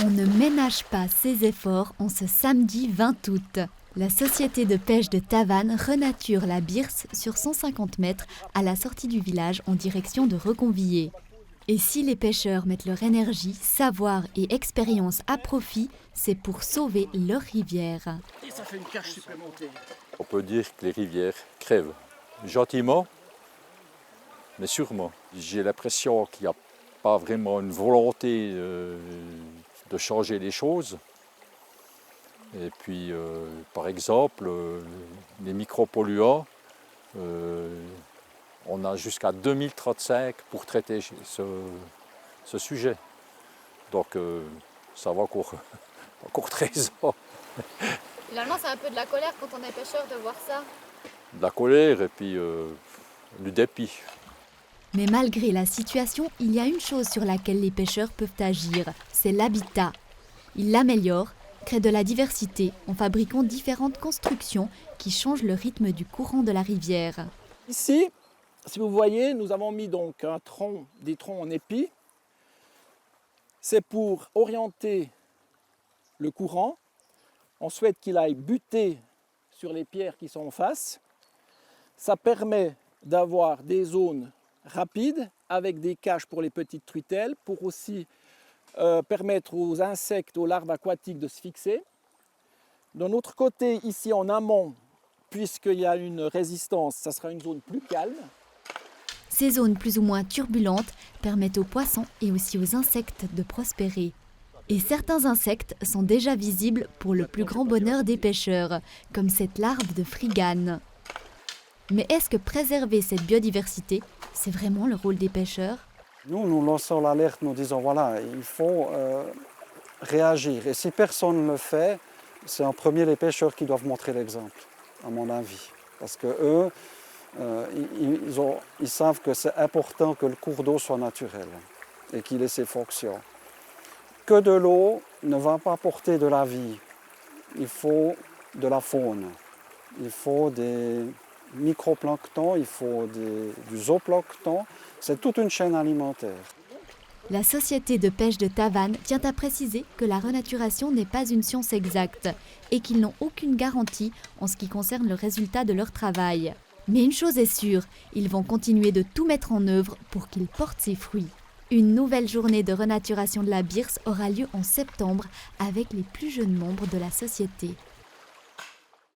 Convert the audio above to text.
On ne ménage pas ses efforts en ce samedi 20 août. La société de pêche de Tavannes renature la Birse sur 150 mètres à la sortie du village en direction de Reconvillé. Et si les pêcheurs mettent leur énergie, savoir et expérience à profit, c'est pour sauver leur rivière. Et ça fait une cache supplémentaire. On peut dire que les rivières crèvent gentiment, mais sûrement. J'ai l'impression qu'il n'y a pas vraiment une volonté de changer les choses. Et puis, par exemple, les micropolluants, on a jusqu'à 2035 pour traiter ce sujet. Donc, ça va encore 13 ans. Finalement, c'est un peu de la colère quand on est pêcheur de voir ça. De la colère et puis du dépit. Mais malgré la situation, il y a une chose sur laquelle les pêcheurs peuvent agir, c'est l'habitat. Ils l'améliorent, créent de la diversité en fabriquant différentes constructions qui changent le rythme du courant de la rivière. Ici, si vous voyez, nous avons mis donc des troncs en épi. C'est pour orienter le courant. On souhaite qu'il aille buter sur les pierres qui sont en face. Ça permet d'avoir des zones rapides avec des caches pour les petites truitelles, pour aussi permettre aux insectes, aux larves aquatiques de se fixer. D'un autre côté, ici en amont, puisqu'il y a une résistance, ça sera une zone plus calme. Ces zones plus ou moins turbulentes permettent aux poissons et aussi aux insectes de prospérer. Et certains insectes sont déjà visibles pour le plus grand bonheur des pêcheurs, comme cette larve de frigane. Mais est-ce que préserver cette biodiversité, c'est vraiment le rôle des pêcheurs ? Nous lançons l'alerte, nous disons voilà, il faut réagir. Et si personne ne le fait, c'est en premier les pêcheurs qui doivent montrer l'exemple, à mon avis. Parce qu'eux, ils savent que c'est important que le cours d'eau soit naturel et qu'il ait ses fonctions. Que de l'eau ne va pas apporter de la vie. Il faut de la faune, il faut des microplancton, il faut du zooplancton. C'est toute une chaîne alimentaire. La société de pêche de Tavannes tient à préciser que la renaturation n'est pas une science exacte et qu'ils n'ont aucune garantie en ce qui concerne le résultat de leur travail. Mais une chose est sûre, ils vont continuer de tout mettre en œuvre pour qu'il porte ses fruits. Une nouvelle journée de renaturation de la Birse aura lieu en septembre avec les plus jeunes membres de la société.